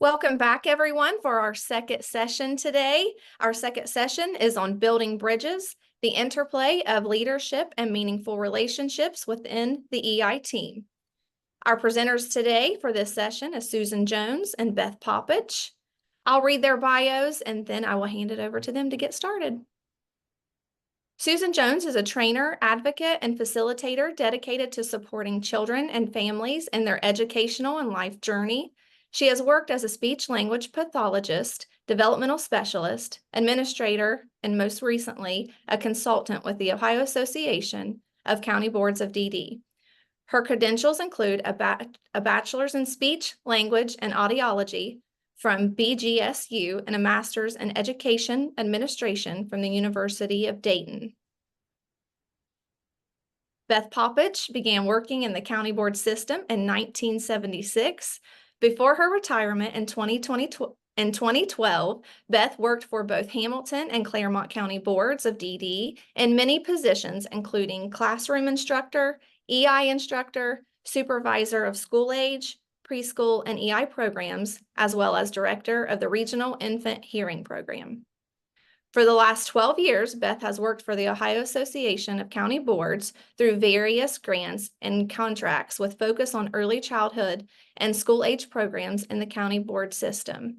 Welcome back, everyone, for our second session today. Our second session is on building bridges, the interplay of leadership and meaningful relationships within the EI team. Our presenters today for this session is Susan Jones and Beth Popich. I'll read their bios and then I will hand it over to them to get started. Susan Jones is a trainer, advocate, and facilitator dedicated to supporting children and families in their educational and life journey. She has worked as a speech-language pathologist, developmental specialist, administrator, and most recently, a consultant with the Ohio Association of County Boards of DD. Her credentials include a bachelor's in speech, language, and audiology from BGSU and a master's in education administration from the University of Dayton. Beth Popich began working in the county board system in 1976. Before her retirement in 2012, Beth worked for both Hamilton and Claremont County Boards of DD in many positions, including classroom instructor, EI instructor, supervisor of school age, preschool, and EI programs, as well as director of the Regional Infant Hearing Program. For the last 12 years, Beth has worked for the Ohio Association of County Boards through various grants and contracts with focus on early childhood and school-age programs in the county board system.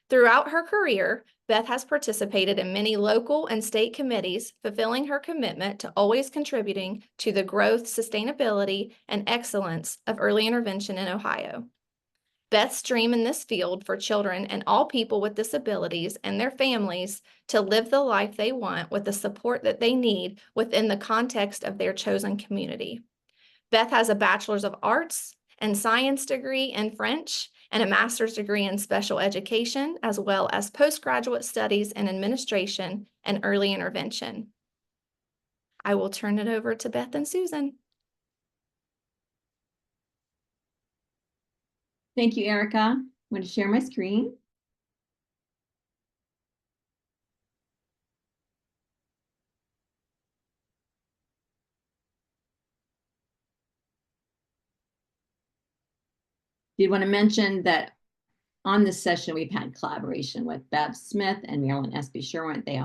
Throughout her career, Beth has participated in many local and state committees, fulfilling her commitment to always contributing to the growth, sustainability, and excellence of early intervention in Ohio. Beth's dream in this field for children and all people with disabilities and their families to live the life they want with the support that they need within the context of their chosen community. Beth has a Bachelor's of Arts and Science degree in French and a master's degree in special education, as well as postgraduate studies in administration and early intervention. I will turn it over to Beth and Susan. Thank you, Erica. I'm going to share my screen. Did want to mention that on this session, we've had collaboration with Bev Smith and Marilyn S.B. Sherwin. They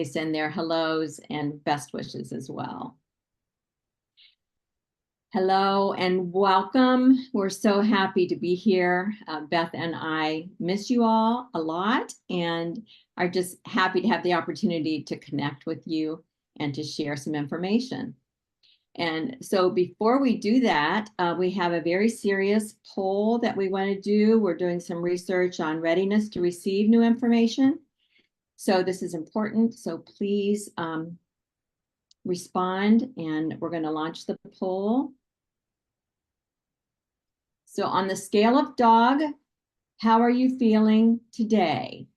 send their hellos and best wishes as well. Hello and welcome. We're so happy to be here. Beth and I miss you all a lot and are just happy to have the opportunity to connect with you and to share some information. And so before we do that, we have a very serious poll that we want to do. We're doing some research on readiness to receive new information. So this is important. So please respond, and we're going to launch the poll. So on the scale of dog, how are you feeling today?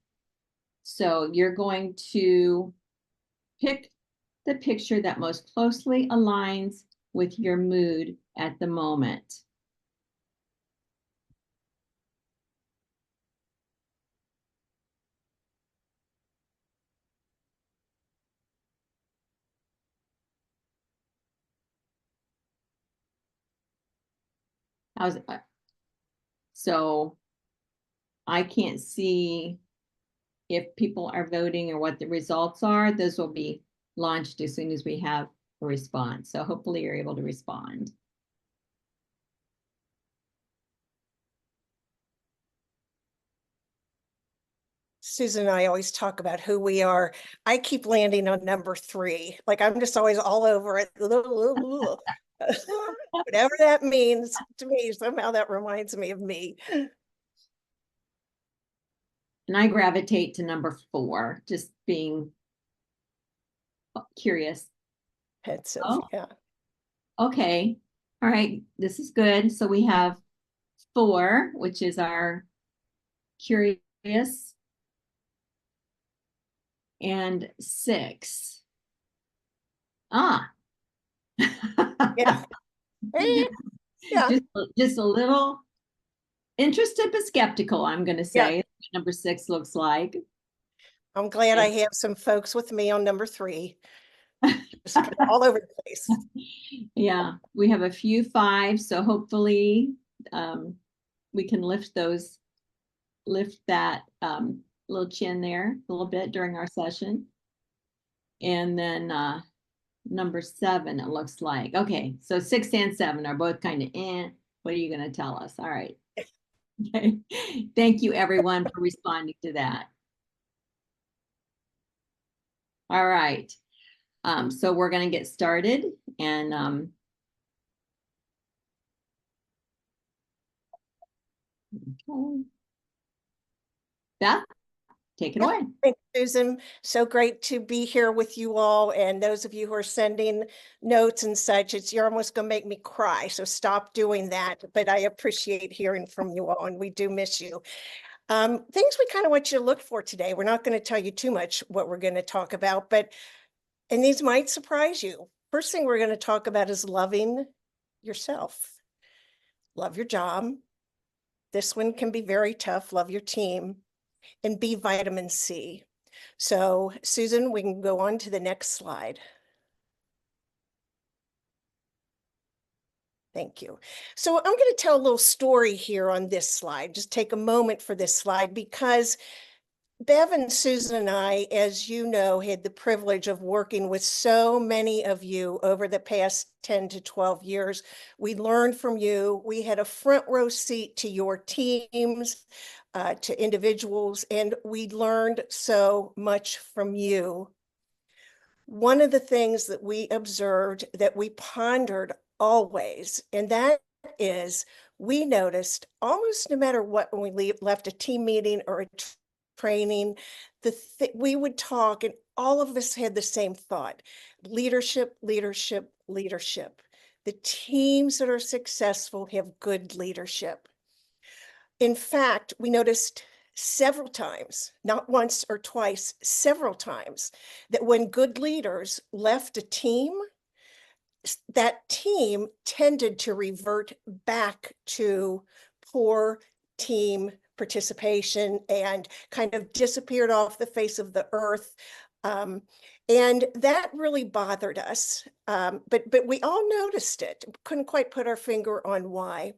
So you're going to pick the picture that most closely aligns with your mood at the moment. So I can't see if people are voting or what the results are. Those will be launched as soon as we have a response. So hopefully you're able to respond. Susan and I always talk about who we are. I keep landing on number 3. Like I'm just always all over it. Whatever that means to me, somehow that reminds me of me. And I gravitate to number 4, just being curious. Pensive, yeah. Okay. All right. This is good. So we have 4, which is our curious, and 6. Ah. Yeah. Yeah. Just a little interested but skeptical, I'm going to say. Yeah. Number 6 looks like. I'm glad I have some folks with me on number 3. Just all over the place. Yeah, we have a few 5s, so hopefully we can lift those lift that little chin there a little bit during our session. And then number 7, it looks like. Okay, so 6 and 7 are both kind of What are you going to tell us? All right. Okay. Thank you, everyone, for responding to that. All right. So we're going to get started. And okay. Beth, take it away. Thanks, Susan. So great to be here with you all. And those of you who are sending notes and such, you're almost going to make me cry. So stop doing that. But I appreciate hearing from you all, and we do miss you. Things we kind of want you to look for today. We're not going to tell you too much what we're going to talk about, and these might surprise you. First thing we're going to talk about is loving yourself. Love your job. This one can be very tough. Love your team. And B vitamin C. So Susan, we can go on to the next slide. Thank you. So I'm going to tell a little story here on this slide. Just take a moment for this slide, because Bev and Susan and I, as you know, had the privilege of working with so many of you over the past 10 to 12 years. We learned from you. We had a front row seat to your teams, to individuals, and we learned so much from you. One of the things that we observed, that we pondered always, and that is, we noticed almost no matter what, when we left a team meeting or a training, we would talk, and all of us had the same thought: leadership, leadership, leadership. The teams that are successful have good leadership. In fact, we noticed several times, not once or twice, several times, that when good leaders left a team, that team tended to revert back to poor team participation and kind of disappeared off the face of the earth. And that really bothered us. But we all noticed it. Couldn't quite put our finger on why.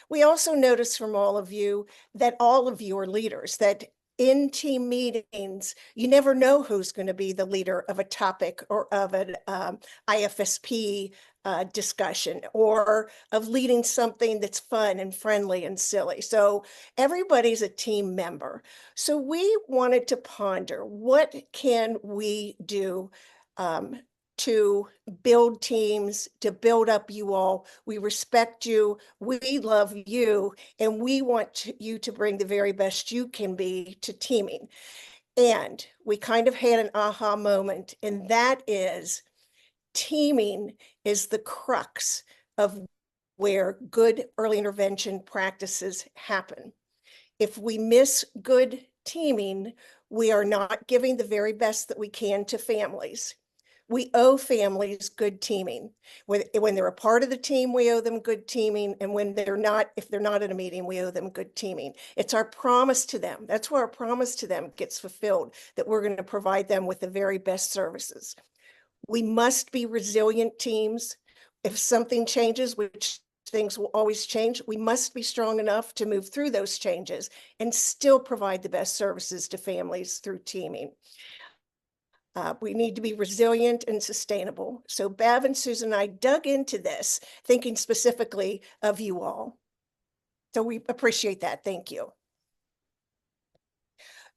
We also noticed from all of you that all of you are leaders, that in team meetings, you never know who's going to be the leader of a topic or of an IFSP discussion, or of leading something that's fun and friendly and silly. So everybody's a team member. So we wanted to ponder, what can we do to build teams, to build up you all. We respect you, we love you, and we want you to bring the very best you can be to teaming. And we kind of had an aha moment, and that is, teaming is the crux of where good early intervention practices happen. If we miss good teaming, we are not giving the very best that we can to families. We owe families good teaming. When they're a part of the team, we owe them good teaming. And when they're not, if they're not in a meeting, we owe them good teaming. It's our promise to them. That's where our promise to them gets fulfilled, that we're going to provide them with the very best services. We must be resilient teams. If something changes, which things will always change, we must be strong enough to move through those changes and still provide the best services to families through teaming. We need to be resilient and sustainable. So Bev and Susan and I dug into this, thinking specifically of you all. So we appreciate that. Thank you.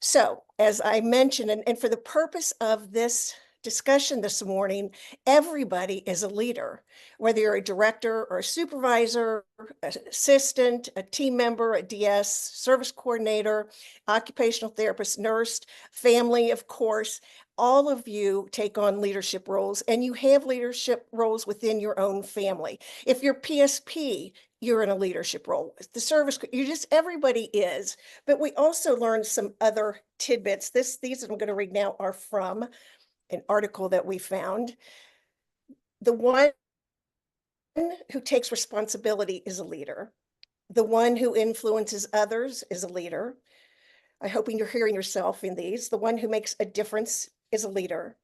So as I mentioned, and for the purpose of this discussion this morning, everybody is a leader, whether you're a director or a supervisor, an assistant, a team member, a DS, service coordinator, occupational therapist, nurse, family, of course. All of you take on leadership roles, and you have leadership roles within your own family. If you're PSP, you're in a leadership role. The service, everybody is. But we also learned some other tidbits. These I'm going to read now are from an article that we found. The one who takes responsibility is a leader. The one who influences others is a leader. I'm hoping you're hearing yourself in these. The one who makes a difference is a leader.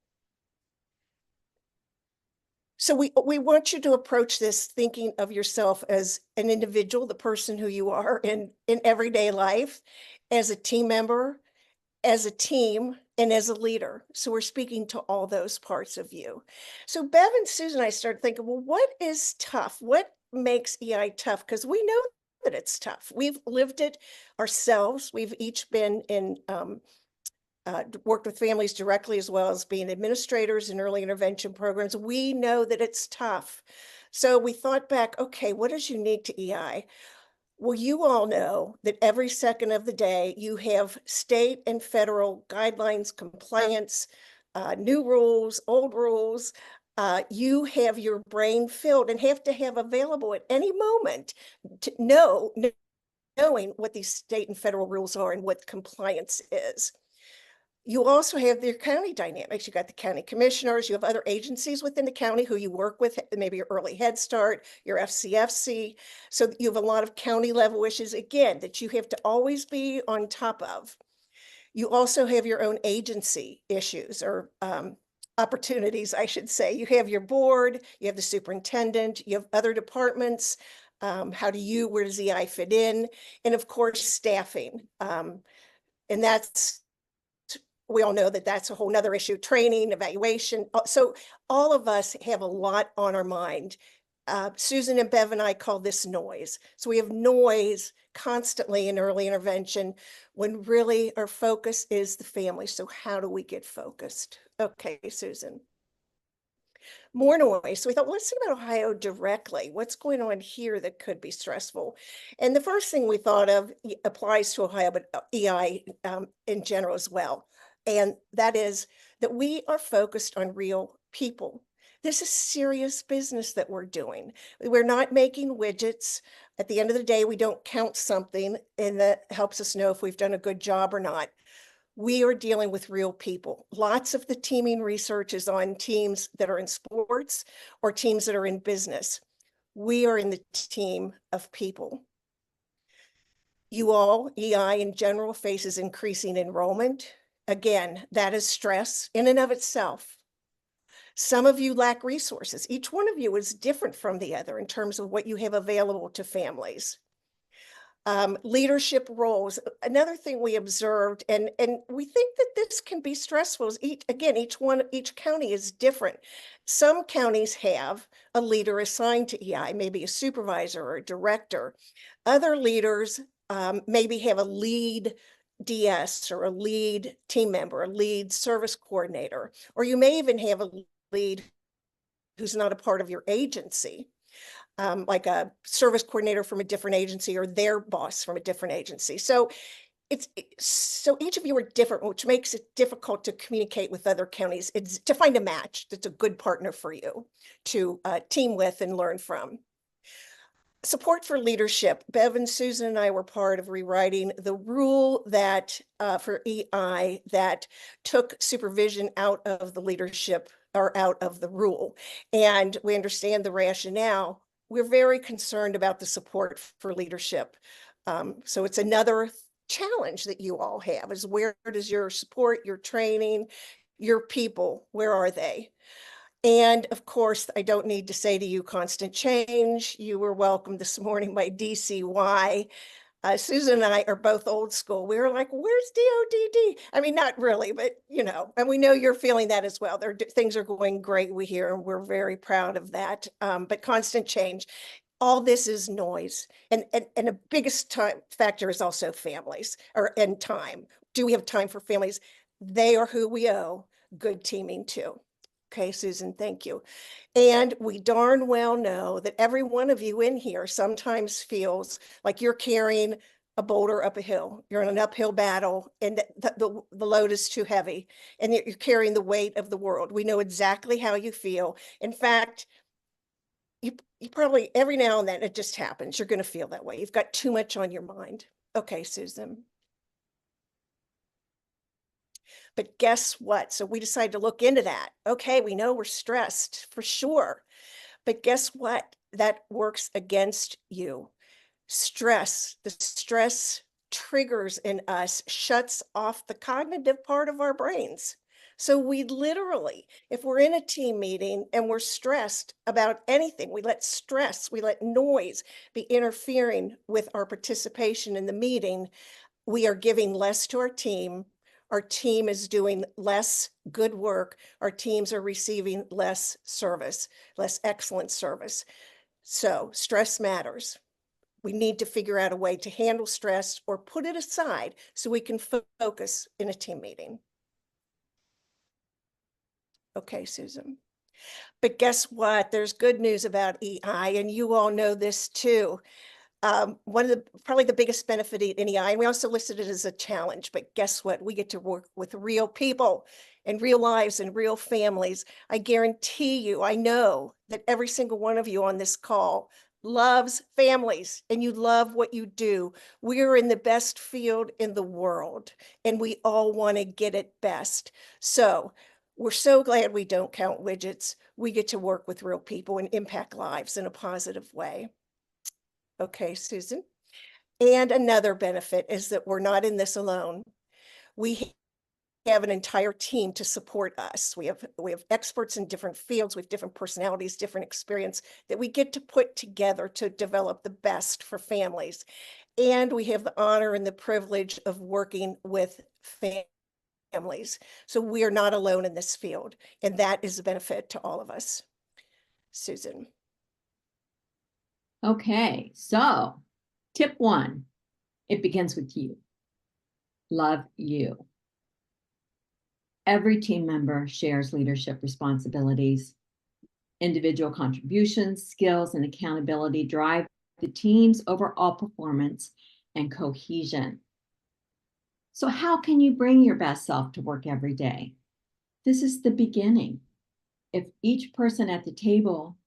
So we want you to approach this thinking of yourself as an individual, the person who you are in everyday life, as a team member, as a team, and as a leader. So we're speaking to all those parts of you. So Bev and Susan and I started thinking, well, what is tough? What makes EI tough? Because we know that it's tough. We've lived it ourselves. We've each been in worked with families directly, as well as being administrators in early intervention programs. We know that it's tough. So we thought back, okay, what is unique to EI? Well, you all know that every second of the day, you have state and federal guidelines, compliance, new rules, old rules. You have your brain filled and have to have available at any moment to knowing what these state and federal rules are and what compliance is. You also have their county dynamics. You got the county commissioners, you have other agencies within the county who you work with, maybe your early Head Start, your FCFC. So you have a lot of county level issues, again, that you have to always be on top of. You also have your own agency issues or opportunities, I should say. You have your board, you have the superintendent, you have other departments. Where does EI fit in? And of course, staffing. And we all know that that's a whole nother issue, training, evaluation. So all of us have a lot on our mind. Susan and Bev and I call this noise. So we have noise constantly in early intervention when really our focus is the family. So how do we get focused? Okay, Susan. More noise. So we thought, well, let's think about Ohio directly. What's going on here that could be stressful? And the first thing we thought of applies to Ohio, but EI in general as well. And that is that we are focused on real people. This is serious business that we're doing. We're not making widgets. At the end of the day, we don't count something and that helps us know if we've done a good job or not. We are dealing with real people. Lots of the teaming research is on teams that are in sports or teams that are in business. We are in the team of people. You all, EI in general, faces increasing enrollment. Again, that is stress in and of itself. Some of you lack resources. Each one of you is different from the other in terms of what you have available to families. Leadership roles. Another thing we observed, and we think that this can be stressful, is each county is different. Some counties have a leader assigned to EI, maybe a supervisor or a director. Other leaders maybe have a lead DS or a lead team member, a lead service coordinator, or you may even have a lead who's not a part of your agency. Like a service coordinator from a different agency or their boss from a different agency. So each of you are different, which makes it difficult to communicate with other counties. It's to find a match that's a good partner for you to team with and learn from. Support for leadership. Bev and Susan and I were part of rewriting the rule that for EI that took supervision out of the leadership or out of the rule. And we understand the rationale. We're very concerned about the support for leadership. So it's another challenge that you all have is where does your support, your training, your people, where are they? And of course, I don't need to say to you, constant change. You were welcomed this morning by DCY. Susan and I are both old school. We were like, where's DODD? I mean, not really, but and we know you're feeling that as well. Things are going great, we hear, and we're very proud of that. But constant change, all this is noise. And the biggest factor is also families and time. Do we have time for families? They are who we owe good teaming to. Okay, Susan, thank you. And we darn well know that every one of you in here sometimes feels like you're carrying a boulder up a hill. You're in an uphill battle and the load is too heavy and you're carrying the weight of the world. We know exactly how you feel. In fact, you probably every now and then it just happens. You're going to feel that way. You've got too much on your mind. Okay, Susan. But guess what? So we decided to look into that. Okay, we know we're stressed for sure. But guess what? That works against you. The stress triggers in us, shuts off the cognitive part of our brains. So we literally, if we're in a team meeting and we're stressed about anything, we let noise be interfering with our participation in the meeting, we are giving less to our team. Our team is doing less good work. Our teams are receiving less service, less excellent service. So stress matters. We need to figure out a way to handle stress or put it aside so we can focus in a team meeting. Okay, Susan. But guess what? There's good news about EI, and you all know this too. One of probably the biggest benefit in EI, and we also listed it as a challenge, but guess what? We get to work with real people and real lives and real families. I guarantee you, I know that every single one of you on this call loves families and you love what you do. We're in the best field in the world and we all want to get it best. So we're so glad we don't count widgets. We get to work with real people and impact lives in a positive way. Okay, Susan. And another benefit is that we're not in this alone. We have an entire team to support us. We have experts in different fields with different personalities, different experience that we get to put together to develop the best for families. And we have the honor and the privilege of working with families. So we are not alone in this field, and that is a benefit to all of us. Susan. Okay, so tip 1, it begins with you. Love you. Every team member shares leadership responsibilities. Individual contributions, skills, and accountability drive the team's overall performance and cohesion. So how can you bring your best self to work every day? This is the beginning. If each person at the table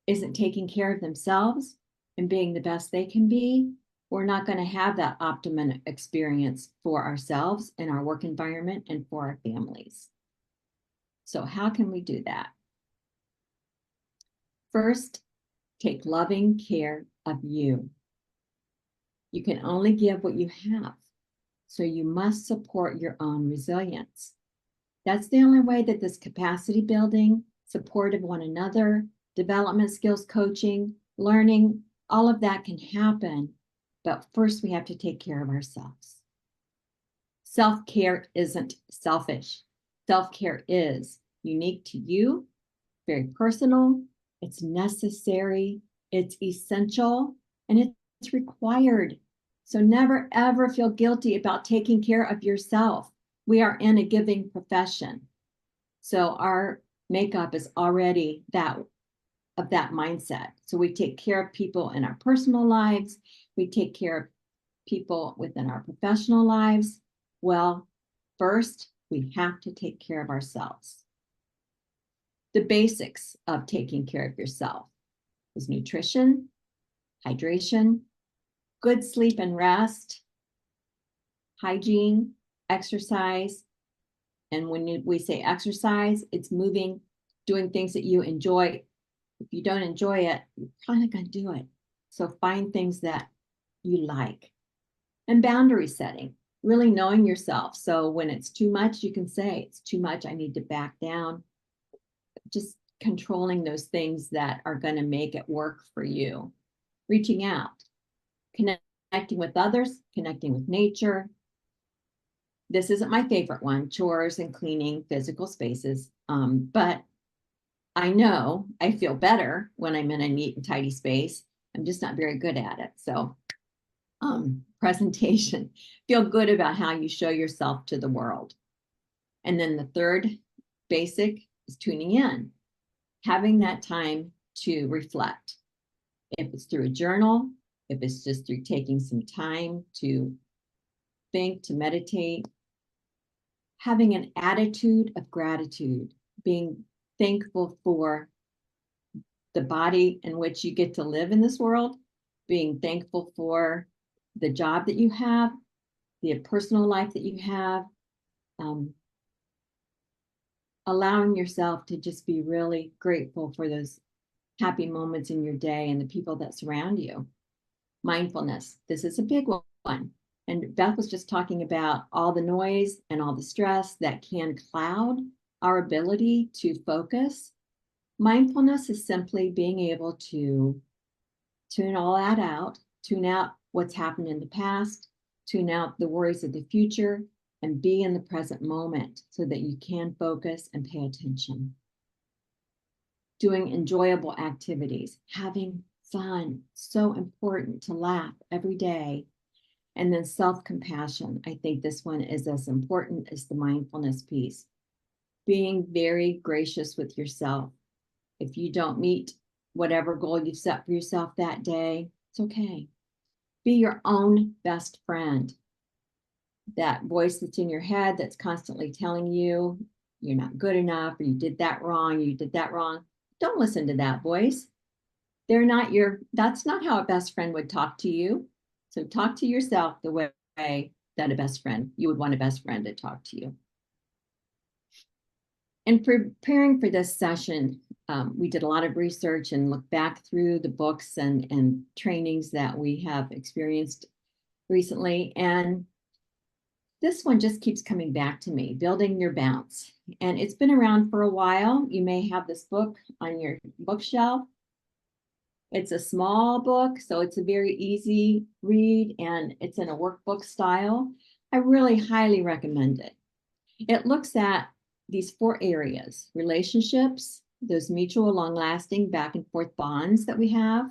isn't taking care of themselves and being the best they can be, we're not going to have that optimum experience for ourselves in our work environment and for our families. So how can we do that? First, take loving care of you. You can only give what you have, so you must support your own resilience. That's the only way that this capacity building, support of one another, development skills coaching, learning, all of that can happen. But first, we have to take care of ourselves. Self-care isn't selfish. Self-care is unique to you, very personal, it's necessary, it's essential, and it's required. So never, ever feel guilty about taking care of yourself. We are in a giving profession. So our makeup is already of that mindset. So we take care of people in our personal lives. We take care of people within our professional lives. Well, first, we have to take care of ourselves. The basics of taking care of yourself is nutrition, hydration, good sleep and rest, hygiene, exercise. And when we say exercise, it's moving, doing things that you enjoy. If you don't enjoy it, you're probably not going to do it. So find things that you like. And boundary setting, really knowing yourself. So when it's too much, you can say, it's too much, I need to back down. Just controlling those things that are going to make it work for you. Reaching out, connecting with others, connecting with nature. This isn't my favorite one, chores and cleaning physical spaces. But I know I feel better when I'm in a neat and tidy space. I'm just not very good at it. So presentation, feel good about how you show yourself to the world. And then the third basic is tuning in, having that time to reflect. If it's through a journal, if it's just through taking some time to think, to meditate, having an attitude of gratitude, being thankful for the body in which you get to live in this world, being thankful for the job that you have, the personal life that you have, allowing yourself to just be really grateful for those happy moments in your day and the people that surround you. Mindfulness, this is a big one. And Beth was just talking about all the noise and all the stress that can cloud our ability to focus. Mindfulness is simply being able to tune all that out, tune out what's happened in the past, tune out the worries of the future, and be in the present moment so that you can focus and pay attention. Doing enjoyable activities, having fun, so important to laugh every day. And then self-compassion. I think this one is as important as the mindfulness piece. Being very gracious with yourself. If you don't meet whatever goal you've set for yourself that day, it's okay. Be your own best friend. That voice that's in your head that's constantly telling you you're not good enough, or you did that wrong, you did that wrong. Don't listen to that voice. That's not how a best friend would talk to you. So talk to yourself the way that you would want a best friend to talk to you. In preparing for this session, we did a lot of research and looked back through the books and trainings that we have experienced recently. And this one just keeps coming back to me, Building Your Bounce. And it's been around for a while. You may have this book on your bookshelf. It's a small book, so it's a very easy read, and it's in a workbook style. I really highly recommend it. It looks at these 4 areas: relationships, those mutual, long-lasting back and forth bonds that we have;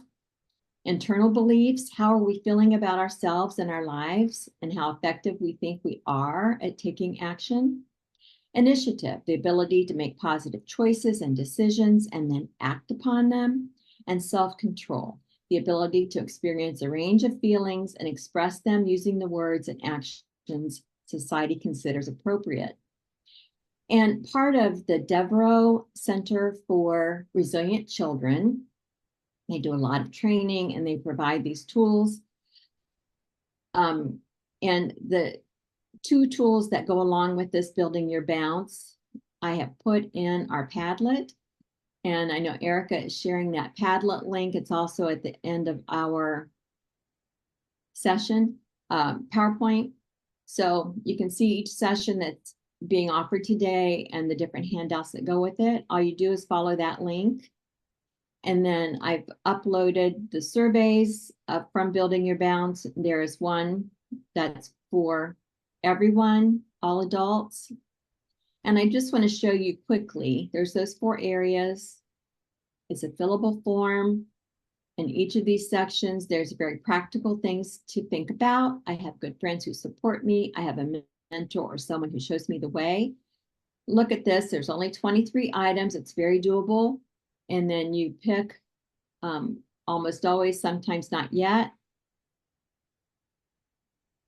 internal beliefs, how are we feeling about ourselves and our lives, and how effective we think we are at taking action; initiative, the ability to make positive choices and decisions and then act upon them; and self-control, the ability to experience a range of feelings and express them using the words and actions society considers appropriate. And part of the Devereaux Center for Resilient Children, they do a lot of training and they provide these tools. And the 2 tools that go along with this Building Your Bounce, I have put in our Padlet. And I know Erica is sharing that Padlet link. It's also at the end of our session, PowerPoint. So you can see each session that's being offered today and the different handouts that go with it. All you do is follow that link. And then I've uploaded the surveys from Building Your Bounce. There is one that's for everyone, all adults. And I just want to show you quickly, there's those 4 areas. It's a fillable form. In each of these sections, there's very practical things to think about. I have good friends who support me. I have a mentor or someone who shows me the way. Look at this, there's only 23 items. It's very doable. And then you pick almost always, sometimes not yet.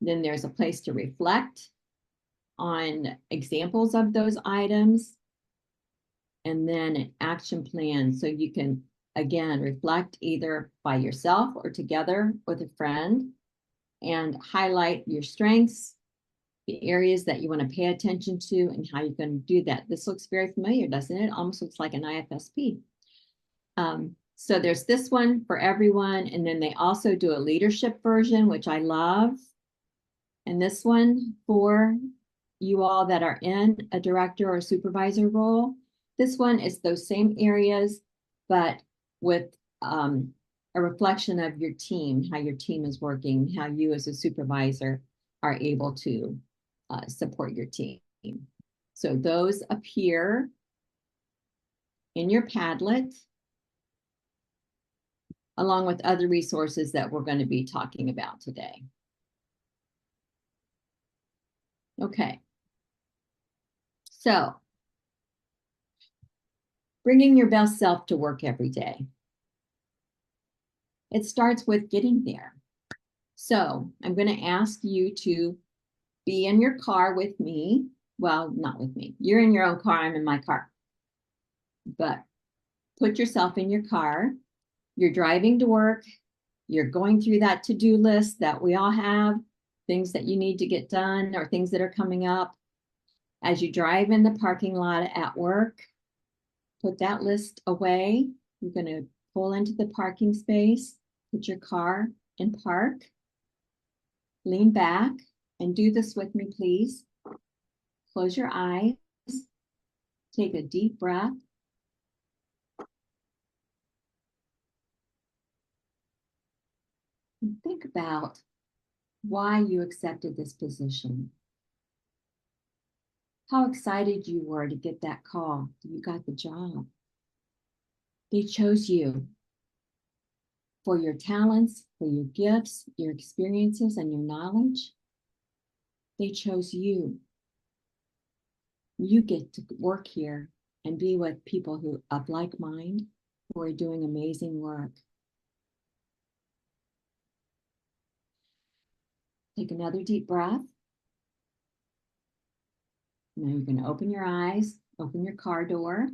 Then there's a place to reflect on examples of those items, and then an action plan. So you can, again, reflect either by yourself or together with a friend and highlight your strengths, the areas that you want to pay attention to, and how you're going to do that. This looks very familiar, doesn't it? Almost looks like an IFSP. So there's this one for everyone, and then they also do a leadership version, which I love. And this one for you all that are in a director or supervisor role. This one is those same areas, but with a reflection of your team, how your team is working, how you as a supervisor are able to support your team. So those appear in your Padlet, along with other resources that we're going to be talking about today. Okay. So, bringing your best self to work every day. It starts with getting there. So, I'm going to ask you to be in your car with me. Well, not with me. You're in your own car. I'm in my car. But put yourself in your car. You're driving to work. You're going through that to-do list that we all have, things that you need to get done or things that are coming up. As you drive in the parking lot at work, put that list away. You're going to pull into the parking space, put your car in park, lean back, and do this with me, please. Close your eyes. take a deep breath. And think about why you accepted this position. How excited you were to get that call. You got the job. They chose you for your talents, for your gifts, your experiences, and your knowledge. They chose you. You get to work here and be with people who of like mind, who are doing amazing work. Take another deep breath. Now you're going to open your eyes, open your car door.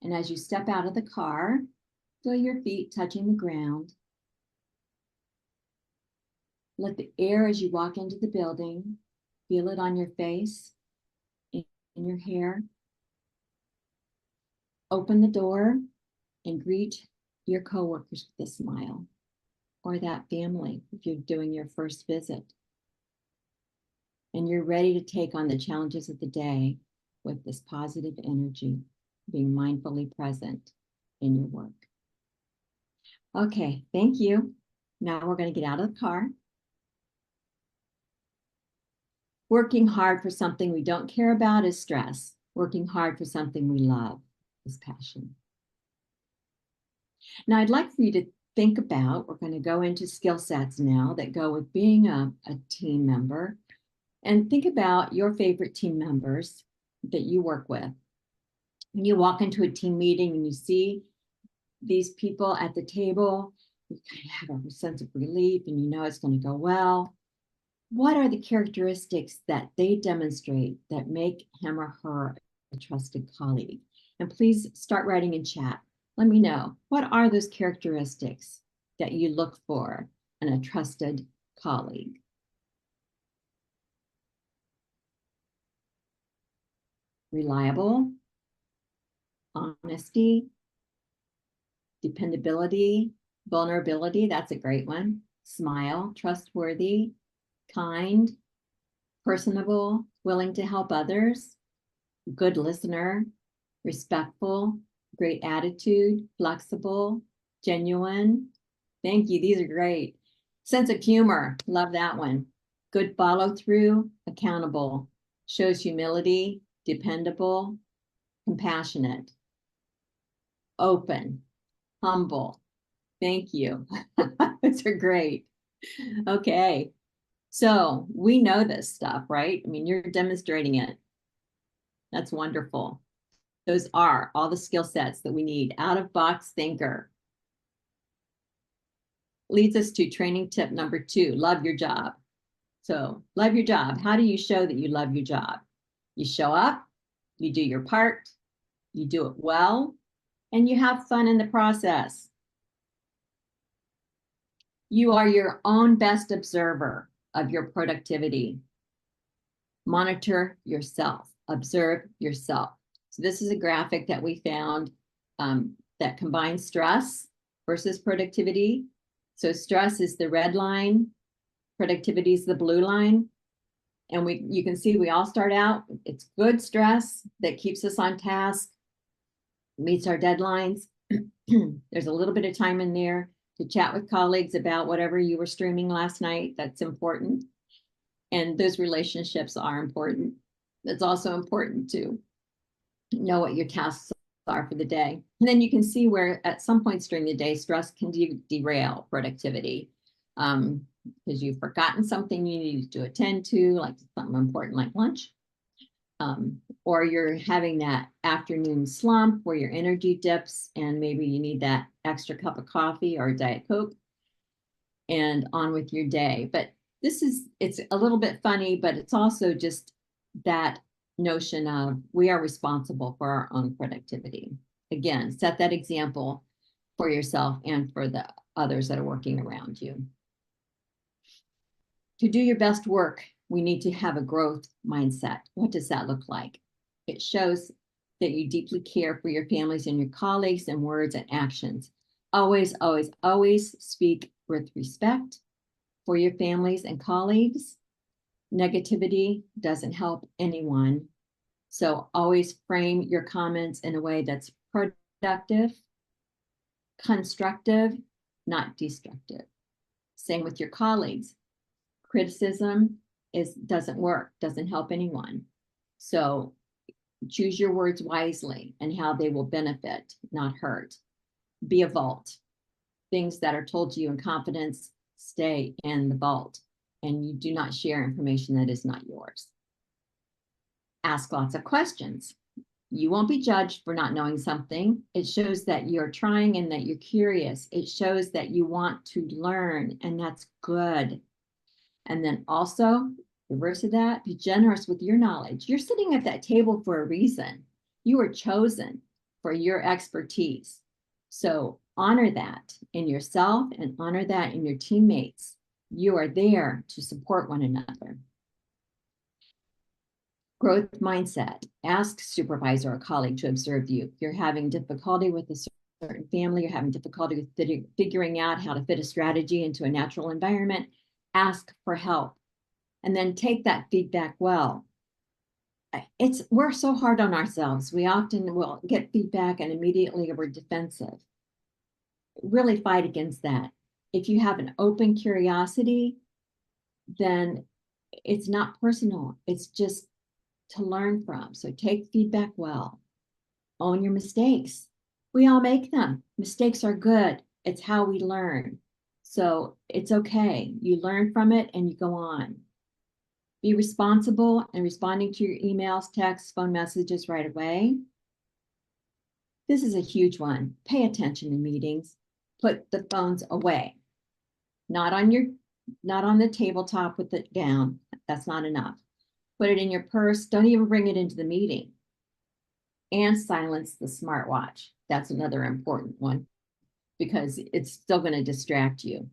And as you step out of the car, feel your feet touching the ground. Let the air as you walk into the building, feel it on your face, in your hair. Open the door and greet your coworkers with a smile, or that family if you're doing your first visit. And you're ready to take on the challenges of the day with this positive energy, being mindfully present in your work. Okay, thank you. Now we're going to get out of the car. Working hard for something we don't care about is stress. Working hard for something we love is passion. Now I'd like for you to think about, we're going to go into skill sets now that go with being a team member. And think about your favorite team members that you work with. When you walk into a team meeting and you see these people at the table, you kind of have a sense of relief and you know it's going to go well. What are the characteristics that they demonstrate that make him or her a trusted colleague? And please start writing in chat. Let me know, what are those characteristics that you look for in a trusted colleague? Reliable, honesty, dependability, vulnerability, that's a great one. Smile, trustworthy, kind, personable, willing to help others, good listener, respectful, great attitude, flexible, genuine. Thank you, these are great. Sense of humor, love that one. Good follow through, accountable, shows humility, dependable, compassionate, open, humble. Thank you. Those are great. Okay. So we know this stuff, right? I mean, you're demonstrating it. That's wonderful. Those are all the skill sets that we need. Out of box thinker. Leads us to training tip number 2, love your job. So love your job. How do you show that you love your job? You show up, you do your part, you do it well, and you have fun in the process. You are your own best observer of your productivity. Monitor yourself, observe yourself. So this is a graphic that we found that combines stress versus productivity. So stress is the red line, productivity is the blue line. And you can see we all start out, it's good stress that keeps us on task, meets our deadlines. There's a little bit of time in there to chat with colleagues about whatever you were streaming last night. That's important. And those relationships are important. It's also important to know what your tasks are for the day. And then you can see where at some points during the day, stress can derail productivity. Because you've forgotten something you need to attend to, like something important like lunch. Or you're having that afternoon slump where your energy dips and maybe you need that extra cup of coffee or Diet Coke and on with your day. But it's a little bit funny, but it's also just that notion of we are responsible for our own productivity. Again, set that example for yourself and for the others that are working around you. To do your best work, we need to have a growth mindset. What does that look like? It shows that you deeply care for your families and your colleagues in words and actions. Always, always, always speak with respect for your families and colleagues. Negativity doesn't help anyone. So always frame your comments in a way that's productive, constructive, not destructive. Same with your colleagues. Criticism doesn't work, doesn't help anyone. So choose your words wisely and how they will benefit, not hurt. Be a vault. Things that are told to you in confidence stay in the vault, and you do not share information that is not yours. Ask lots of questions. You won't be judged for not knowing something. It shows that you're trying and that you're curious. It shows that you want to learn, and that's good. And then also, reverse of that, be generous with your knowledge. You're sitting at that table for a reason. You were chosen for your expertise. So honor that in yourself and honor that in your teammates. You are there to support one another. Growth mindset. Ask supervisor or colleague to observe you. If you're having difficulty with a certain family, you're having difficulty with figuring out how to fit a strategy into a natural environment, ask for help. And then take that feedback well. We're so hard on ourselves. We often will get feedback and immediately we're defensive. Really fight against that. If you have an open curiosity, then it's not personal. It's just to learn from. So take feedback well. Own your mistakes. We all make them. Mistakes are good. It's how we learn. So it's okay. You learn from it and you go on. Be responsible and responding to your emails, texts, phone messages right away. This is a huge one. Pay attention in meetings. Put the phones away. Not on the tabletop with it down. That's not enough. Put it in your purse. Don't even bring it into the meeting. And silence the smartwatch. That's another important one because it's still going to distract you.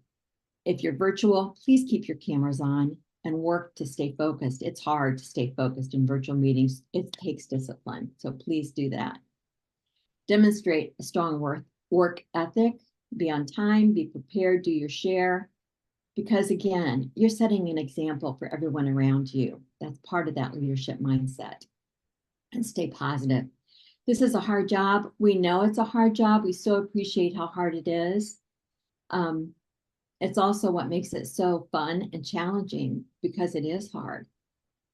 If you're virtual, please keep your cameras on and work to stay focused. It's hard to stay focused in virtual meetings. It takes discipline. So please do that. Demonstrate a strong work ethic. Be on time, be prepared, do your share. Because again, you're setting an example for everyone around you. That's part of that leadership mindset. And stay positive. This is a hard job. We know it's a hard job. We so appreciate how hard it is. It's also what makes it so fun and challenging because it is hard.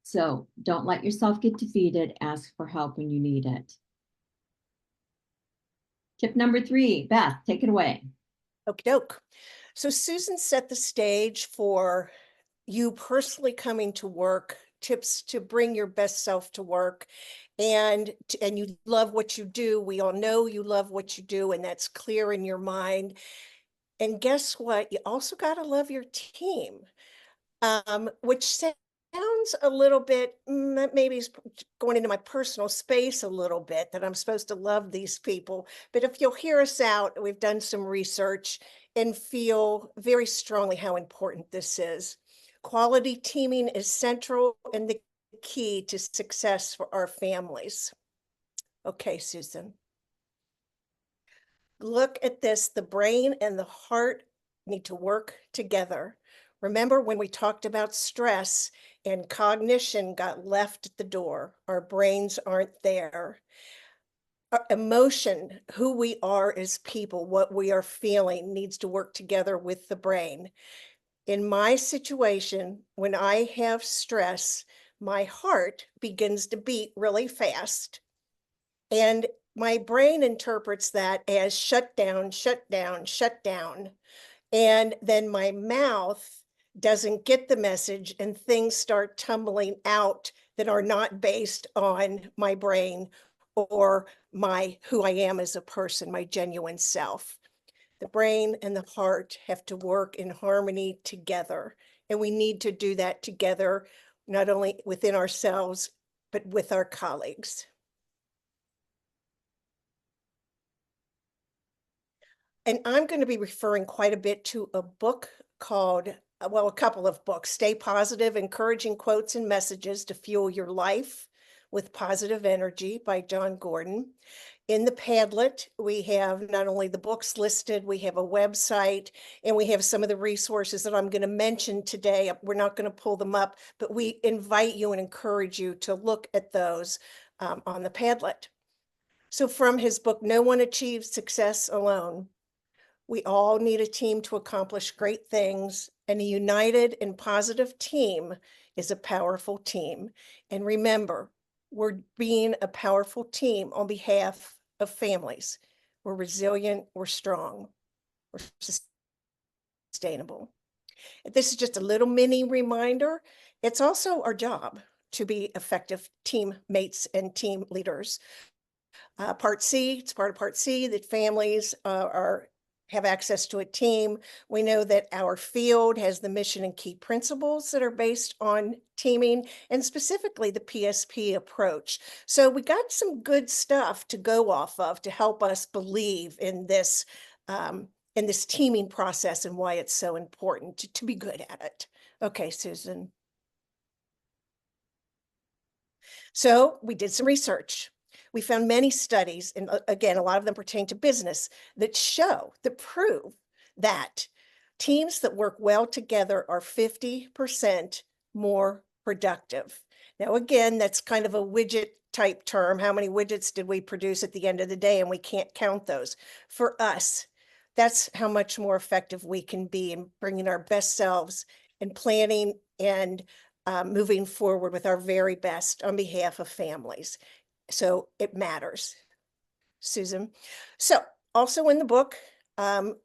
So don't let yourself get defeated. Ask for help when you need it. Tip number 3, Beth, take it away. Okie doke. So Susan set the stage for you personally coming to work, tips to bring your best self to work, and you love what you do. We all know you love what you do, and that's clear in your mind. And guess what? You also got to love your team, which sounds a little bit, maybe it's going into my personal space a little bit, that I'm supposed to love these people. But if you'll hear us out, we've done some research and feel very strongly how important this is. Quality teaming is central and the key to success for our families. Okay, Susan. Look at this. The brain and the heart need to work together. Remember when we talked about stress and cognition got left at the door? Our brains aren't there. Our emotion, who we are as people, what we are feeling needs to work together with the brain. In my situation, when I have stress, my heart begins to beat really fast. And my brain interprets that as shut down, shut down, shut down. And then my mouth doesn't get the message and things start tumbling out that are not based on my brain or who I am as a person, my genuine self. The brain and the heart have to work in harmony together. And we need to do that together, not only within ourselves, but with our colleagues. And I'm going to be referring quite a bit to a book called, well, a couple of books, Stay Positive, Encouraging Quotes and Messages to Fuel Your Life with Positive Energy by John Gordon. In the Padlet, we have not only the books listed, we have a website, and we have some of the resources that I'm going to mention today. We're not going to pull them up, but we invite you and encourage you to look at those. on the Padlet. So from his book, No One Achieves Success Alone, we all need a team to accomplish great things, and a united and positive team is a powerful team. And remember, we're being a powerful team on behalf of families. We're resilient, we're strong, we're sustainable. This is just a little mini reminder. It's also our job to be effective teammates and team leaders. Part C, it's part of Part C that families have access to a team. We know that our field has the mission and key principles that are based on teaming, and specifically the PSP approach. So we got some good stuff to go off of to help us believe in this teaming process and why it's so important to be good at it. Okay, Susan. So we did some research. We found many studies, and again, a lot of them pertain to business, that prove that teams that work well together are 50% more productive. Now, again, that's kind of a widget type term. How many widgets did we produce at the end of the day? And we can't count those. For us, that's how much more effective we can be in bringing our best selves and planning and moving forward with our very best on behalf of families. So it matters, Susan. So also in the book, the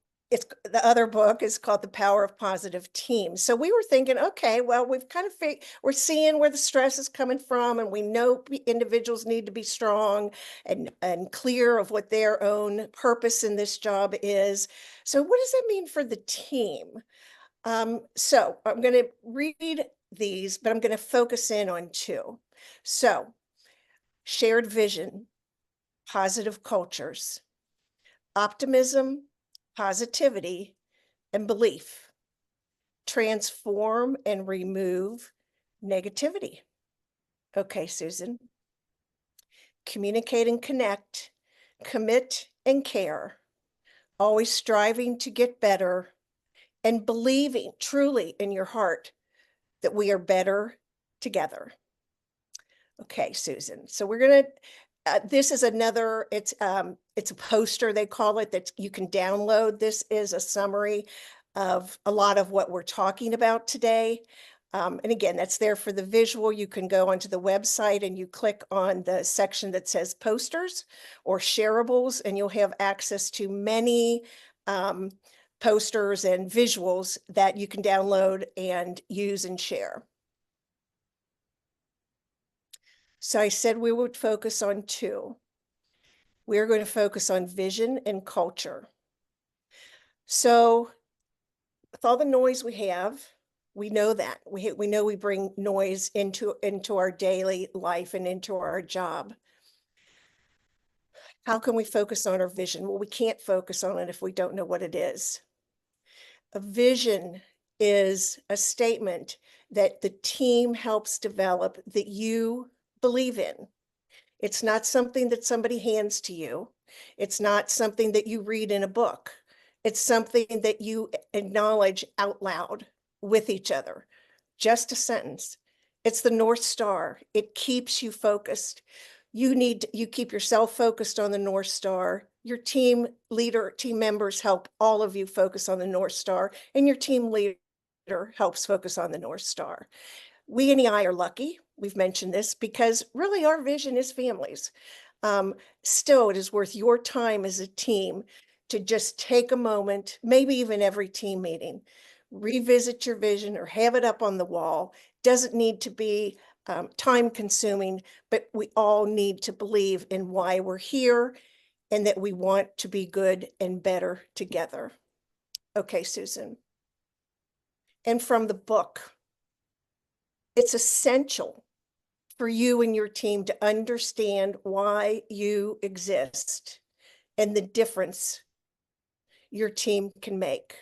other book is called The Power of Positive Teams. So we were thinking, okay, well, we're seeing where the stress is coming from, and we know individuals need to be strong and clear of what their own purpose in this job is. So what does that mean for the team? So I'm going to read these, but I'm going to focus in on two. So shared vision, positive cultures, optimism, positivity, and belief. Transform and remove negativity. Okay, Susan. Communicate and connect, commit and care, always striving to get better, and believing truly in your heart that we are better together. Okay, Susan. So we're going to, this is another, it's a poster, they call it, that you can download. This is a summary of a lot of what we're talking about today. And again, that's there for the visual. You can go onto the website and you click on the section that says posters or shareables, and you'll have access to many posters and visuals that you can download and use and share. So I said we would focus on two. We're going to focus on vision and culture. So with all the noise we have, we know that. We know we bring noise into our daily life and into our job. How can we focus on our vision? Well, we can't focus on it if we don't know what it is. A vision is a statement that the team helps develop that you believe in. It's not something that somebody hands to you. It's not something that you read in a book. It's something that you acknowledge out loud with each other. Just a sentence. It's the North Star. It keeps you focused. You keep yourself focused on the North Star. Your team members help all of you focus on the North Star, and your team leader helps focus on the North Star. We and I are lucky, we've mentioned this, because really our vision is families. Still, it is worth your time as a team to just take a moment, maybe even every team meeting, revisit your vision or have it up on the wall. Doesn't need to be time consuming, but we all need to believe in why we're here and that we want to be good and better together. Okay, Susan. And from the book, it's essential for you and your team to understand why you exist and the difference your team can make.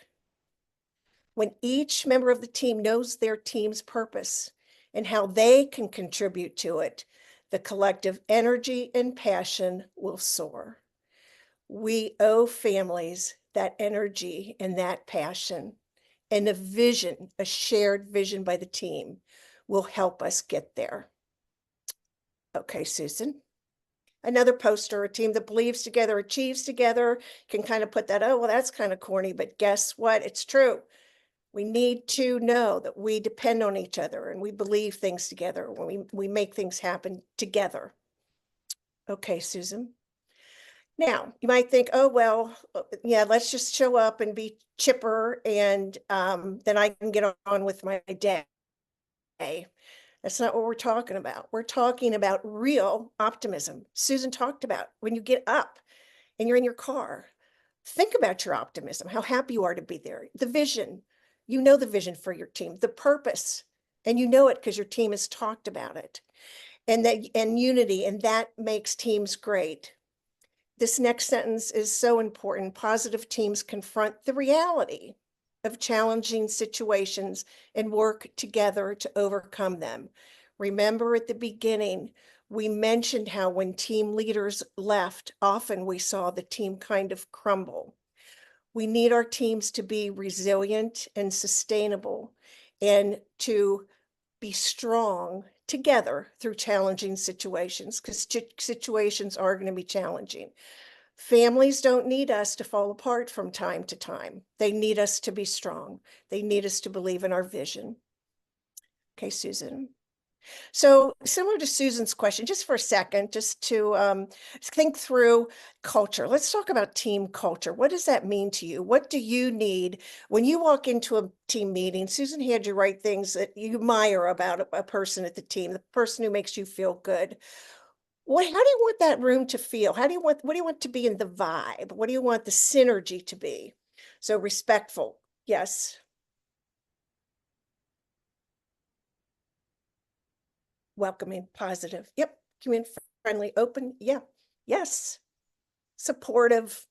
When each member of the team knows their team's purpose and how they can contribute to it, the collective energy and passion will soar. We owe families that energy and that passion, and a vision, a shared vision by the team, will help us get there. Okay, Susan. Another poster, a team that believes together, achieves together, can kind of put that, oh, well, that's kind of corny, but guess what? It's true. We need to know that we depend on each other and we believe things together when we make things happen together. Okay, Susan. Now, you might think, oh, well, yeah, let's just show up and be chipper and then I can get on with my day. That's not what we're talking about. We're talking about real optimism. Susan talked about when you get up and you're in your car, think about your optimism, how happy you are to be there, the vision. You know the vision for your team, the purpose, and you know it because your team has talked about it. And unity, and that makes teams great. This next sentence is so important. Positive teams confront the reality of challenging situations and work together to overcome them. Remember at the beginning, we mentioned how when team leaders left, often we saw the team kind of crumble. We need our teams to be resilient and sustainable and to be strong together through challenging situations, because situations are going to be challenging. Families don't need us to fall apart from time to time. They need us to be strong. They need us to believe in our vision. Okay, Susan. So similar to Susan's question, just for a second, just to think through culture. Let's talk about team culture. What does that mean to you? What do you need when you walk into a team meeting? Susan had you write things that you admire about a person at the team, the person who makes you feel good. How do you want that room to feel? What do you want to be in the vibe? What do you want the synergy to be? So respectful, yes. Welcoming, positive, yep. Community friendly, open, yeah, yes. Supportive,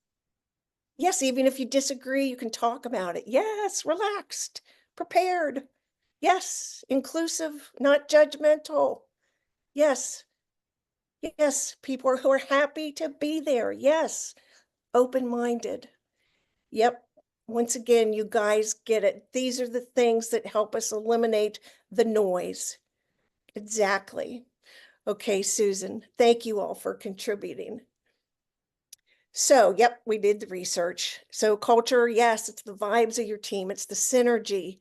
yes. Even if you disagree, you can talk about it. Yes, relaxed, prepared, yes. Inclusive, not judgmental, yes. Yes, people who are happy to be there, yes. Open-minded, yep. Once again, you guys get it. These are the things that help us eliminate the noise. Exactly. Okay, Susan, thank you all for contributing. So, yep, we did the research. So culture, yes, it's the vibes of your team. It's the synergy.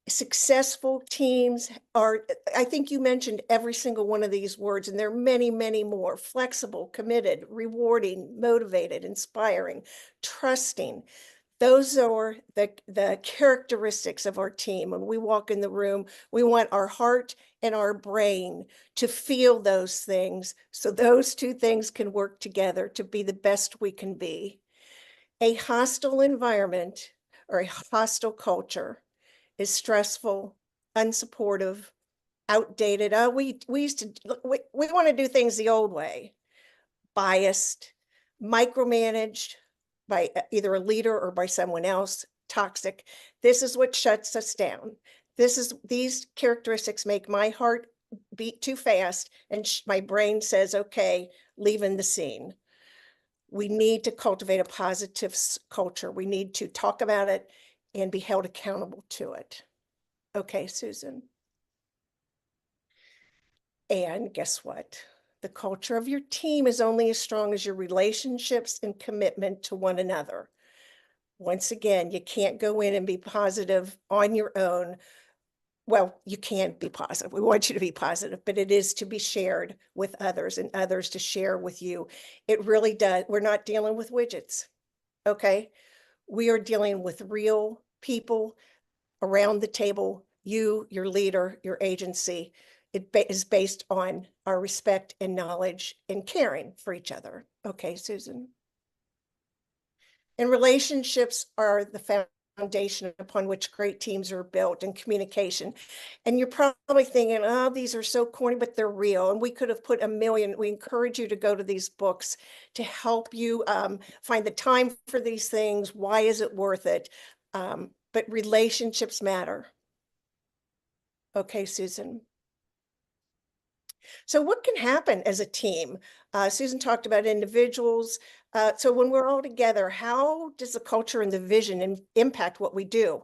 Successful teams are, I think you mentioned every single one of these words, and there are many, many more. Flexible, committed, rewarding, motivated, inspiring, trusting. Those are the characteristics of our team. When we walk in the room, we want our heart and our brain to feel those things. So those two things can work together to be the best we can be. A hostile environment or a hostile culture is stressful, unsupportive, outdated. We used to, we want to do things the old way. Biased, micromanaged by either a leader or by someone else, toxic. This is what shuts us down. These characteristics make my heart beat too fast and my brain says, okay, leaving the scene. We need to cultivate a positive culture. We need to talk about it and be held accountable to it. Okay, Susan. And guess what? The culture of your team is only as strong as your relationships and commitment to one another. Once again, you can't go in and be positive on your own. Well, you can be positive. We want you to be positive, but it is to be shared with others and others to share with you. It really does. We're not dealing with widgets, okay? We are dealing with real people around the table, you, your leader, your agency. It is based on our respect and knowledge and caring for each other. Okay, Susan. And relationships are the foundation upon which great teams are built, and communication. And you're probably thinking, oh, these are so corny, but they're real. And we could have put a million. We encourage you to go to these books to help you find the time for these things. Why is it worth it? But relationships matter. Okay, Susan. So what can happen as a team? Susan talked about individuals. So when we're all together, how does the culture and the vision impact what we do?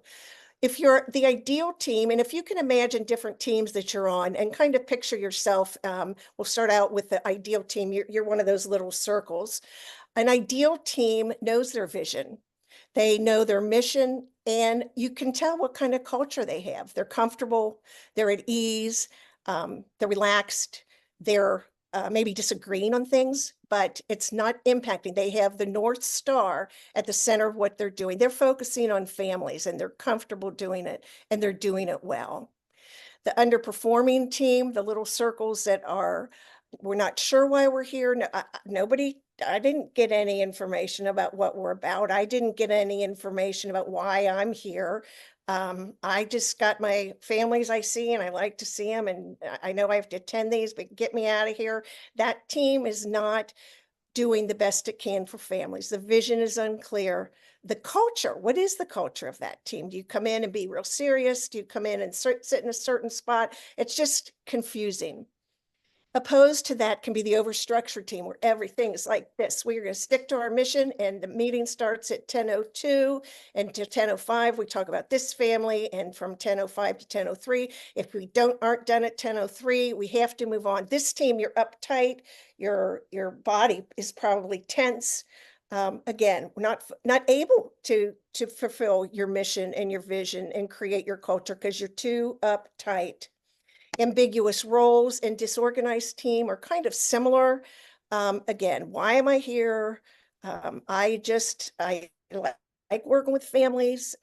if you're the ideal team, and if you can imagine different teams that you're on and kind of picture yourself, we'll start out with the ideal team. You're one of those little circles. An ideal team knows their vision. They know their mission, and you can tell what kind of culture they have. They're comfortable, they're at ease, they're relaxed, they're maybe disagreeing on things, but it's not impacting. They have the North Star at the center of what they're doing. They're focusing on families, and they're comfortable doing it, and they're doing it well. The underperforming team, the little circles that are, we're not sure why we're here. No, nobody, I didn't get any information about what we're about. I didn't get any information about why I'm here. I just got my families I see, and I like to see them, and I know I have to attend these, but get me out of here. That team is not doing the best it can for families. The vision is unclear. The culture, what is the culture of that team? Do you come in and be real serious? Do you come in and sit in a certain spot? It's just confusing. Opposed to that can be the overstructured team where everything is like this. We're going to stick to our mission, and the meeting starts at 10:02, and to 10:05 we talk about this family, and from 10:05 to 10:03, if we aren't done at 10:03, we have to move on. This team, you're uptight, your body is probably tense. Again, we're not able to fulfill your mission and your vision and create your culture because you're too uptight. Ambiguous roles and disorganized team are kind of similar. Again, why am I here? I like working with families.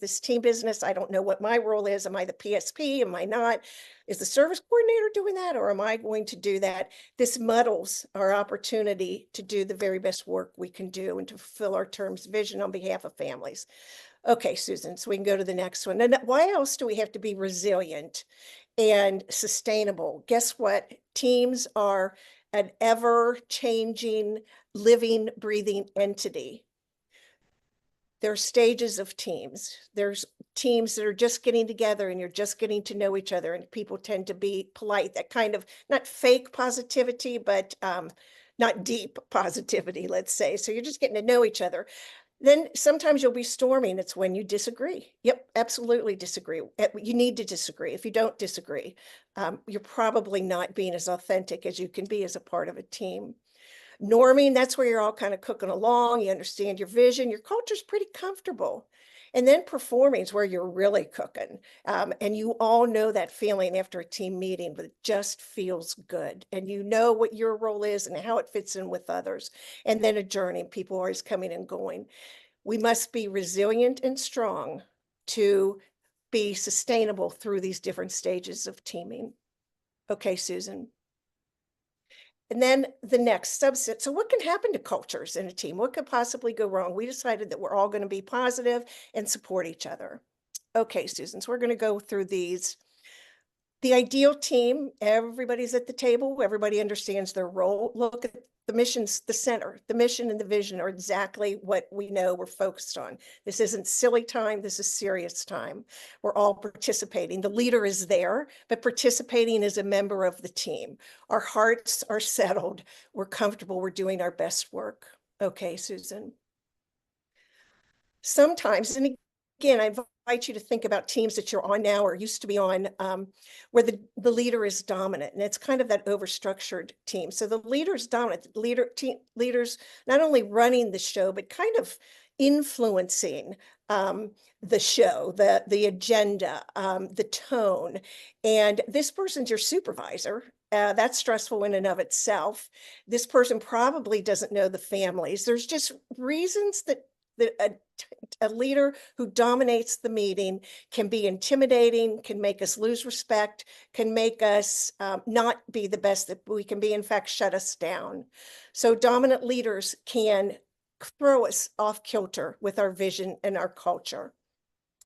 This team business, I don't know what my role is. Am I the PSP? Am I not? Is the service coordinator doing that, or am I going to do that? This muddles our opportunity to do the very best work we can do and to fulfill our term's vision on behalf of families. Okay, Susan, so we can go to the next one. And why else do we have to be resilient and sustainable? Guess what? Teams are an ever-changing, living, breathing entity. There are stages of teams. There's teams that are just getting together and you're just getting to know each other, and people tend to be polite, that kind of not fake positivity, but not deep positivity, let's say. So you're just getting to know each other. Then sometimes you'll be storming. It's when you disagree. Yep, absolutely disagree. You need to disagree. If you don't disagree, you're probably not being as authentic as you can be as a part of a team. Norming, that's where you're all kind of cooking along. You understand your vision. Your culture's pretty comfortable. And then performing is where you're really cooking. And you all know that feeling after a team meeting, but it just feels good. And you know what your role is and how it fits in with others. And then adjourning, people are always coming and going. We must be resilient and strong to be sustainable through these different stages of teaming. Okay, Susan. And then the next subset. So what can happen to cultures in a team? What could possibly go wrong? We decided that we're all going to be positive and support each other. Okay, Susan, so we're going to go through these. The ideal team, everybody's at the table, everybody understands their role. Look at the mission's the center. The mission and the vision are exactly what we know we're focused on. This isn't silly time, this is serious time. We're all participating. The leader is there, but participating as a member of the team. Our hearts are settled, we're comfortable, we're doing our best work. Okay, Susan. Sometimes, and again, I invite you to think about teams that you're on now or used to be on, where the leader is dominant, and it's kind of that overstructured team. So the leader is dominant. Leaders not only running the show, but kind of influencing the show, the agenda, the tone. And this person's your supervisor. That's stressful in and of itself. This person probably doesn't know the families. There's just reasons that a leader who dominates the meeting can be intimidating, can make us lose respect, can make us not be the best that we can be, in fact, shut us down. So dominant leaders can throw us off kilter with our vision and our culture.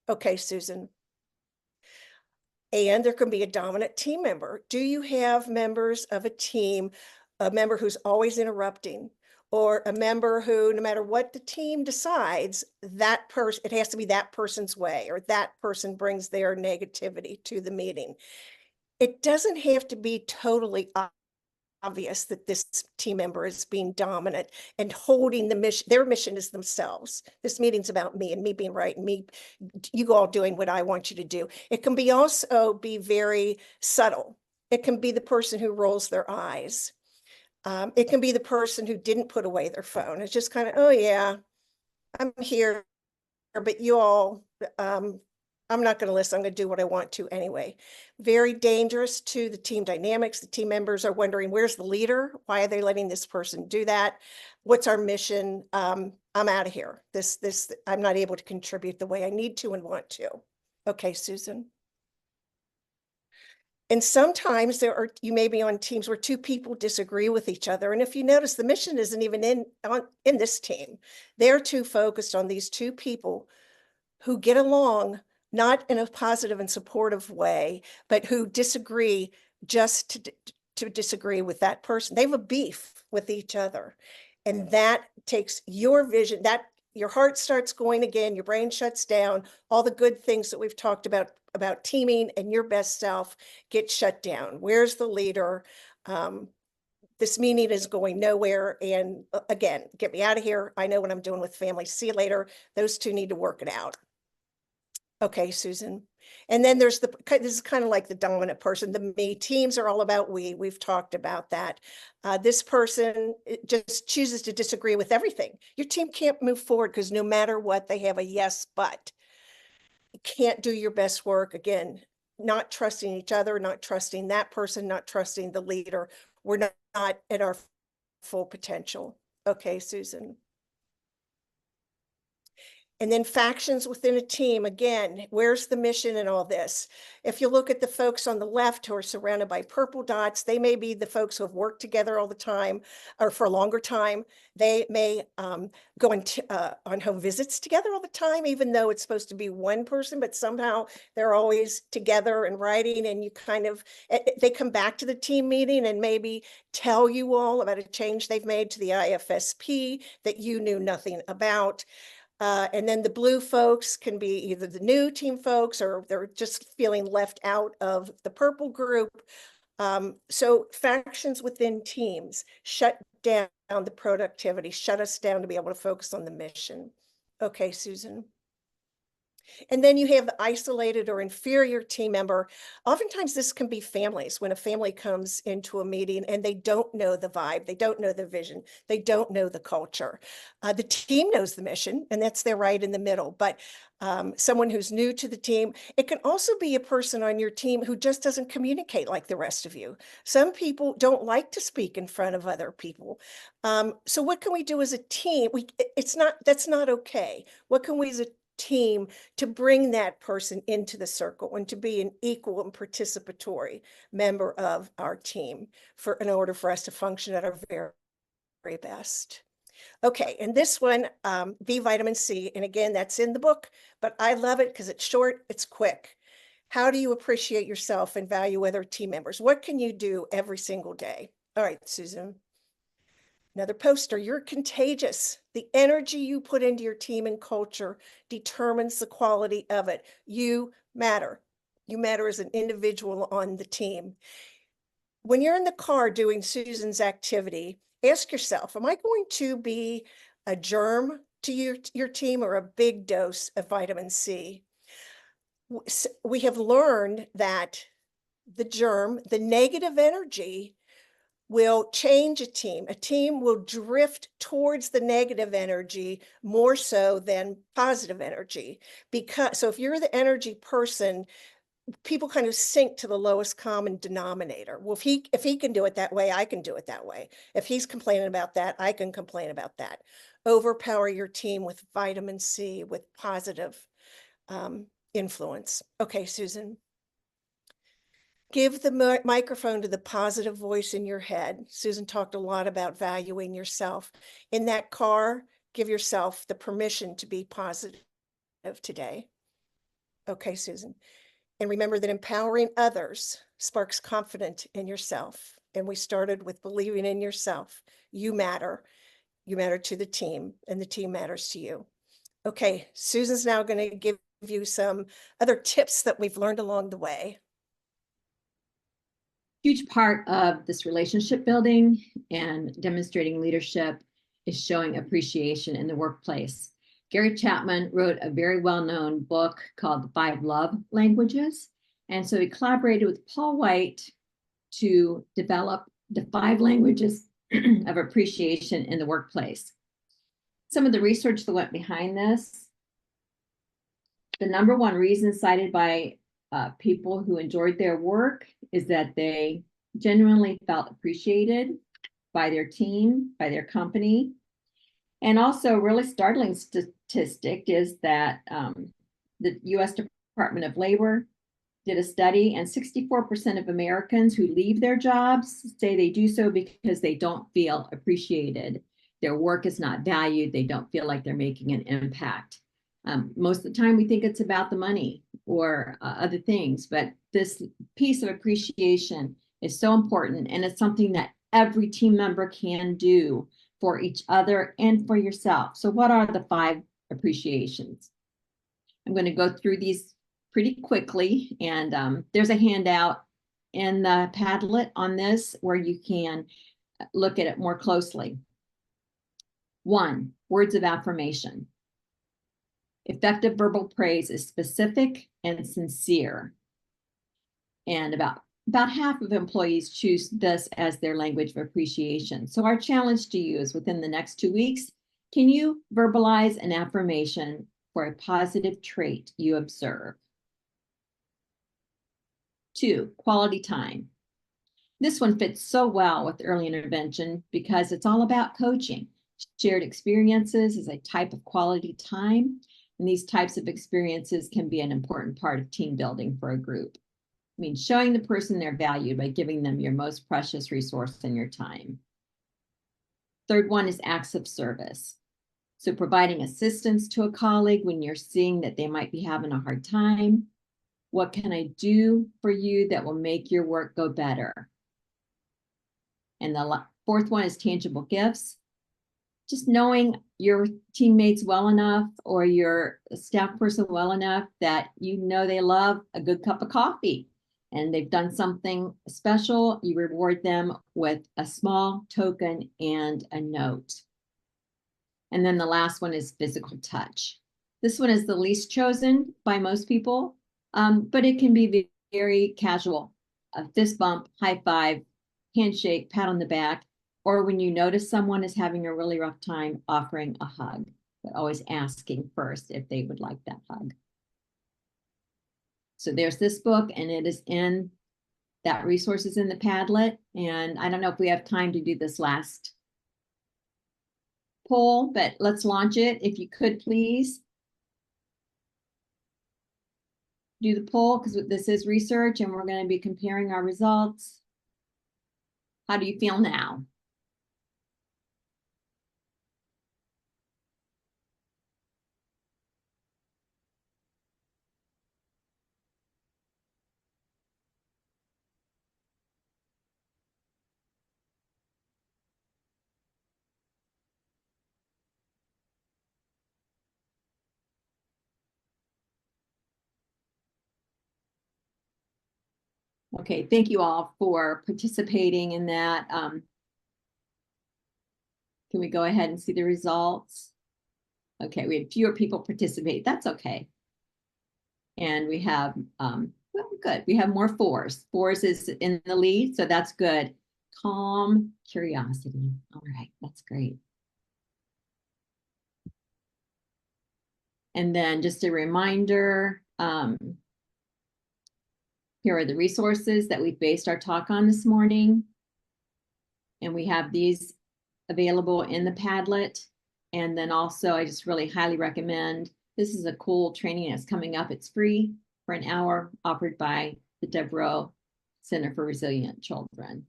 Okay, Susan. And there can be a dominant team member. Do you have members of a team, a member who's always interrupting, or a member who, no matter what the team decides, that person, it has to be that person's way, or that person brings their negativity to the meeting? It doesn't have to be totally obvious that this team member is being dominant and holding the mission. Their mission is themselves. This meeting's about me and me being right and me, you all doing what I want you to do. It can be also be very subtle. It can be the person who rolls their eyes. It can be the person who didn't put away their phone. It's just kind of, oh yeah, I'm here, but you all, I'm not going to listen. I'm going to do what I want to anyway. Very dangerous to the team dynamics. The team members are wondering, where's the leader? Why are they letting this person do that? What's our mission? I'm out of here. I'm not able to contribute the way I need to and want to. Okay, Susan. And sometimes you may be on teams where two people disagree with each other. And if you notice, the mission isn't even in this team. They're too focused on these two people who get along, not in a positive and supportive way, but who disagree just to disagree with that person. They have a beef with each other. And that takes your vision, that your heart starts going again, your brain shuts down, all the good things that we've talked about teaming and your best self get shut down. Where's the leader? This meeting is going nowhere. And again, get me out of here. I know what I'm doing with family. See you later. Those two need to work it out. Okay, Susan. And then there's this is kind of like the dominant person, the me. Teams are all about we. We've talked about that. This person just chooses to disagree with everything. Your team can't move forward because no matter what, they have a yes, but. You can't do your best work. Again, not trusting each other, not trusting that person, not trusting the leader. We're not at our full potential. Okay, Susan. And then factions within a team, again, where's the mission in all this? If you look at the folks on the left who are surrounded by purple dots, they may be the folks who have worked together all the time or for a longer time. They may go on home visits together all the time, even though it's supposed to be one person, but somehow they're always together and writing, and you kind of, they come back to the team meeting and maybe tell you all about a change they've made to the IFSP that you knew nothing about. And then the blue folks can be either the new team folks or they're just feeling left out of the purple group. So factions within teams shut down the productivity, shut us down to be able to focus on the mission. Okay, Susan. And then you have the isolated or inferior team member. Oftentimes this can be families, when a family comes into a meeting and they don't know the vibe, they don't know the vision, they don't know the culture. The team knows the mission, and that's their right in the middle. But someone who's new to the team, it can also be a person on your team who just doesn't communicate like the rest of you. Some people don't like to speak in front of other people. So what can we do as a team? That's not okay. What can we as a team to bring that person into the circle and to be an equal and participatory member of our team in order for us to function at our very, very best? Okay, and this one, B vitamin C, and again, that's in the book, but I love it because it's short, it's quick. How do you appreciate yourself and value other team members? What can you do every single day? All right, Susan. Another poster, you're contagious. The energy you put into your team and culture determines the quality of it. You matter. You matter as an individual on the team. When you're in the car doing Susan's activity, ask yourself, am I going to be a germ to your team or a big dose of vitamin C? We have learned that the germ, the negative energy, will change a team. A team will drift towards the negative energy more so than positive energy. So if you're the energy person, people kind of sink to the lowest common denominator. Well, if he can do it that way, I can do it that way. If he's complaining about that, I can complain about that. Overpower your team with vitamin C, with positive influence. Okay, Susan. Give the microphone to the positive voice in your head. Susan talked a lot about valuing yourself. In that car, give yourself the permission to be positive today. Okay, Susan. And remember that empowering others sparks confidence in yourself. And we started with believing in yourself. You matter. You matter to the team, and the team matters to you. Okay, Susan's now going to give you some other tips that we've learned along the way. Huge part of this relationship building and demonstrating leadership is showing appreciation in the workplace. Gary Chapman wrote a very well-known book called The 5 Love Languages. And so he collaborated with Paul White to develop the 5 languages of appreciation in the workplace. Some of the research that went behind this, the number one reason cited by people who enjoyed their work is that they genuinely felt appreciated by their team, by their company. And also, really startling statistic is that the U.S. Department of Labor did a study, and 64% of Americans who leave their jobs say they do so because they don't feel appreciated. Their work is not valued. They don't feel like they're making an impact. Most of the time, we think it's about the money or other things, but this piece of appreciation is so important, and it's something that every team member can do for each other and for yourself. So what are the 5 appreciations? I'm going to go through these pretty quickly, and there's a handout in the Padlet on this where you can look at it more closely. 1, words of affirmation. Effective verbal praise is specific and sincere. And about half of employees choose this as their language of appreciation. So our challenge to you is within the next 2 weeks, can you verbalize an affirmation for a positive trait you observe? 2, quality time. This one fits so well with early intervention because it's all about coaching. Shared experiences is a type of quality time, and these types of experiences can be an important part of team building for a group. I mean, showing the person they're valued by giving them your most precious resource in your time. 3rd one is acts of service. So providing assistance to a colleague when you're seeing that they might be having a hard time. What can I do for you that will make your work go better? And the 4th one is tangible gifts. Just knowing your teammates well enough or your staff person well enough that you know they love a good cup of coffee and they've done something special, you reward them with a small token and a note. And then the last one is physical touch. This one is the least chosen by most people, but it can be very casual. A fist bump, high five, handshake, pat on the back, or when you notice someone is having a really rough time, offering a hug, but always asking first if they would like that hug. So there's this book, and it is in that resource is in the Padlet. And I don't know if we have time to do this last poll, but let's launch it. If you could please do the poll, because this is research and we're going to be comparing our results. How do you feel now? Okay, thank you all for participating in that. Can we go ahead and see the results? Okay, we had fewer people participate. That's okay. And we have, well, good. We have more 4s. 4s is in the lead, so that's good. Calm curiosity. All right, that's great. And then just a reminder, here are the resources that we've based our talk on this morning. And we have these available in the Padlet. And then also, I just really highly recommend, this is a cool training that's coming up. It's free for an hour, offered by the Devereaux Center for Resilient Children.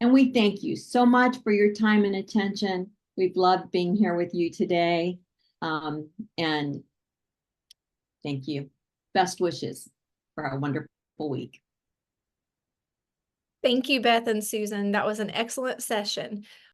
And we thank you so much for your time and attention. We've loved being here with you today. And thank you. Best wishes for a wonderful week. Thank you, Beth and Susan. That was an excellent session.